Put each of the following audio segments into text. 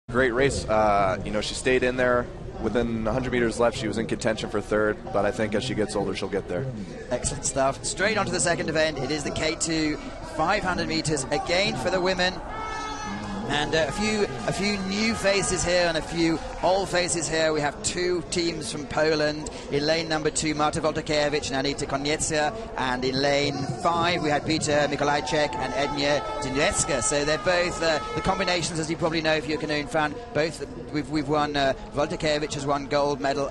Great race. You know, she stayed in there. Within 100 meters left, she was in contention for third, but I think as she gets older, she'll get there. Excellent stuff. Straight on to the second event. It is the K2 500 meters again for the women. And a few new faces here and a few old faces here. We have two teams from Poland. In lane number 2, Marta Woltakiewicz and Anita Konieczka. And in lane 5, we had Peter Mikolajczyk and Ednia Dzieniecka. So they're both the combinations, as you probably know if you're a canoeing fan. Both we've won. Woltakiewicz has won gold medal,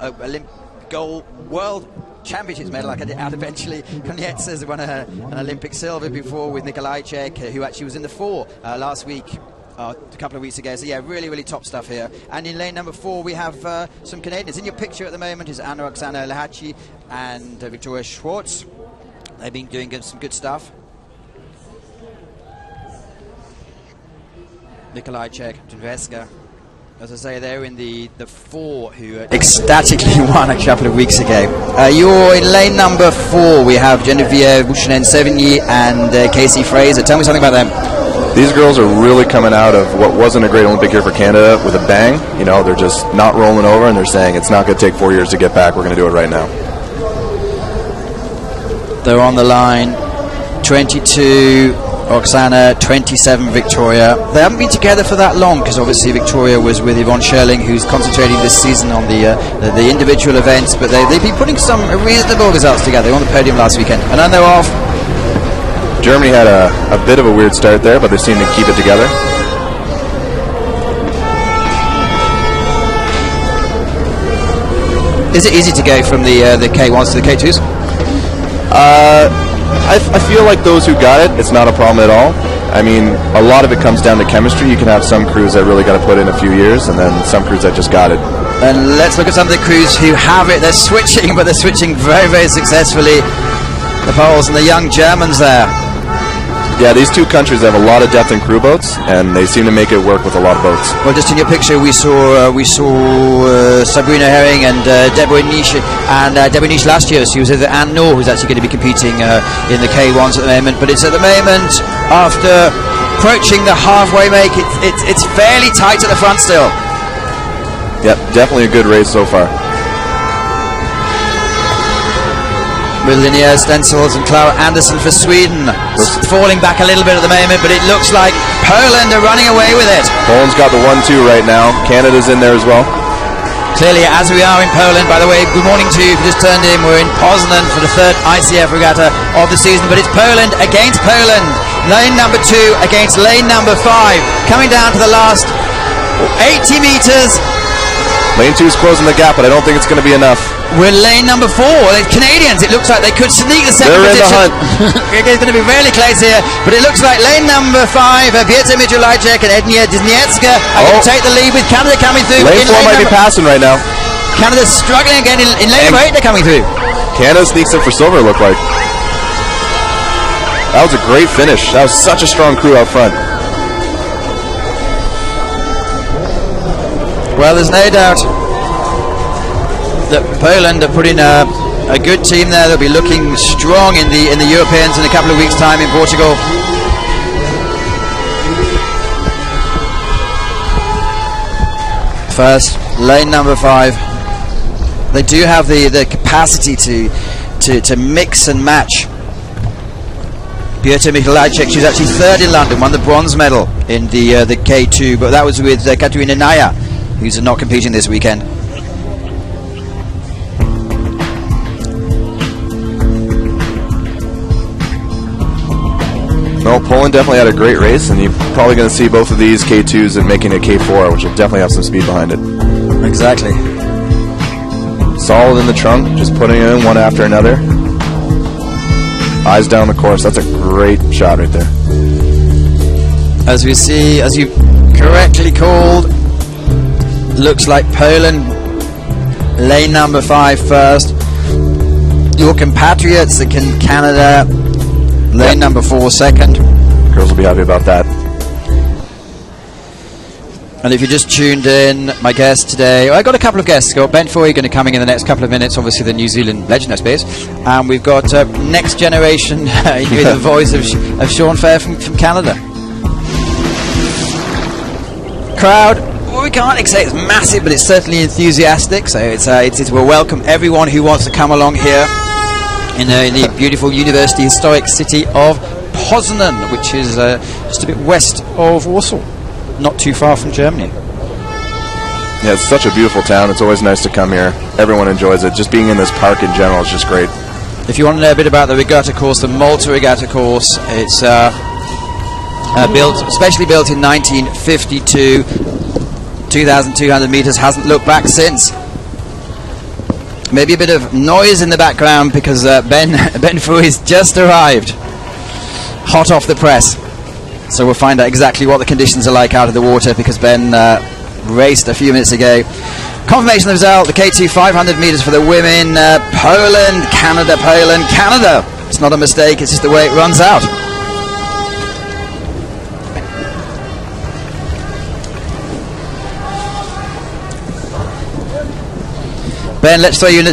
gold world championships medal, like I did out eventually. Konieczka has won an Olympic silver before with Mikolajczyk, who actually was in the 4 last week. A couple of weeks ago. So yeah, really top stuff here. And in lane number 4 we have some Canadians. In your picture at the moment is Anna Oksana Lahachi and Victoria Schwartz. They've been doing some good stuff. Mikolajczyk, Dzieniecka. As I say, they're in the 4 who ecstatically won a couple of weeks ago. You're in lane number 4. We have Genevieve Bouchenin-Sevigny and Casey Fraser. Tell me something about them. These girls are really coming out of what wasn't a great Olympic year for Canada with a bang. You know, they're just not rolling over, and they're saying it's not going to take 4 years to get back. We're going to do it right now. They're on the line. 22 Oksana, 27 Victoria. They haven't been together for that long because obviously Victoria was with Yvonne Scherling, who's concentrating this season on the individual events, but they've been putting some reasonable results together. They won the podium last weekend. And then they're off. Germany had a bit of a weird start there, but they seem to keep it together. Is it easy to go from the K1s to the K2s? I feel like those who got it, it's not a problem at all. I mean, a lot of it comes down to chemistry. You can have some crews that really got to put in a few years, and then some crews that just got it. And let's look at some of the crews who have it. They're switching, but they're switching very successfully. The Poles and the young Germans there. Yeah, these two countries have a lot of depth in crew boats, and they seem to make it work with a lot of boats. Well, just in your picture, we saw Sabrina Herring and Deborah Niche. And Deborah Niche last year, she was with Anne Noor, who's actually going to be competing in the K1s at the moment. But it's at the moment, after approaching the halfway make, it's fairly tight at the front still. Yep, definitely a good race so far. With Linnea Stensels and Clara Anderson for Sweden. Falling back a little bit at the moment, but it looks like Poland are running away with it. Poland's got the 1-2 right now. Canada's in there as well. Clearly, as we are in Poland, by the way, good morning to you if you just turned in. We're in Poznan for the 3rd ICF regatta of the season, but it's Poland against Poland. Lane number 2 against lane number 5. Coming down to the last 80 meters. Lane 2 is closing the gap, but I don't think it's going to be enough. We're lane number 4. The Canadians, it looks like they could sneak the second position. They're in the hunt. It's going to be really close here, but it looks like lane number 5, Peter Mikolajczyk and Ednia Dzieniecka are going to take the lead with Canada coming through. Lane 4 might be passing right now. Canada's struggling again in lane number 8. They're coming through. Canada sneaks in for silver, it looked like. That was a great finish. That was such a strong crew out front. Well, there's no doubt that Poland are putting a good team there. They'll be looking strong in the Europeans in a couple of weeks' time in Portugal. First, lane number 5. They do have the capacity to mix and match. Peter Mikolajczyk, she was actually 3rd in London, won the bronze medal in the K2, but that was with Katerina Naya, who's not competing this weekend. No, Poland definitely had a great race, and you're probably going to see both of these K2s and making a K4, which will definitely have some speed behind it. Exactly. Solid in the trunk, just putting it in one after another. Eyes down the course. That's a great shot right there. As we see, as you correctly called, looks like Poland, lane number 5 first. Your compatriots in Canada, lane number 4 second. Girls will be happy about that. And if you just tuned in, my guest today, I got a couple of guests. Got Ben Foy going to coming in the next couple of minutes, obviously the New Zealand legend, I suppose. And we've got next generation, the voice of Sean Fair from Canada. Crowd, Well, we can't say it's massive, but it's certainly enthusiastic. So we'll welcome everyone who wants to come along here in the beautiful university historic city of Poznan, which is just a bit west of Warsaw, not too far from Germany. Yeah, it's such a beautiful town. It's always nice to come here. Everyone enjoys it. Just being in this park in general is just great. If you want to know a bit about the regatta course, the Malta regatta course, it's specially built in 1952. 2,200 meters, hasn't looked back since. Maybe a bit of noise in the background because Ben Fui's just arrived, hot off the press. So we'll find out exactly what the conditions are like out of the water, because Ben raced a few minutes ago. Confirmation of the result: the K2 500 meters for the women. Poland, Canada, Poland, Canada. It's not a mistake, it's just the way it runs out. Ben, let's throw you in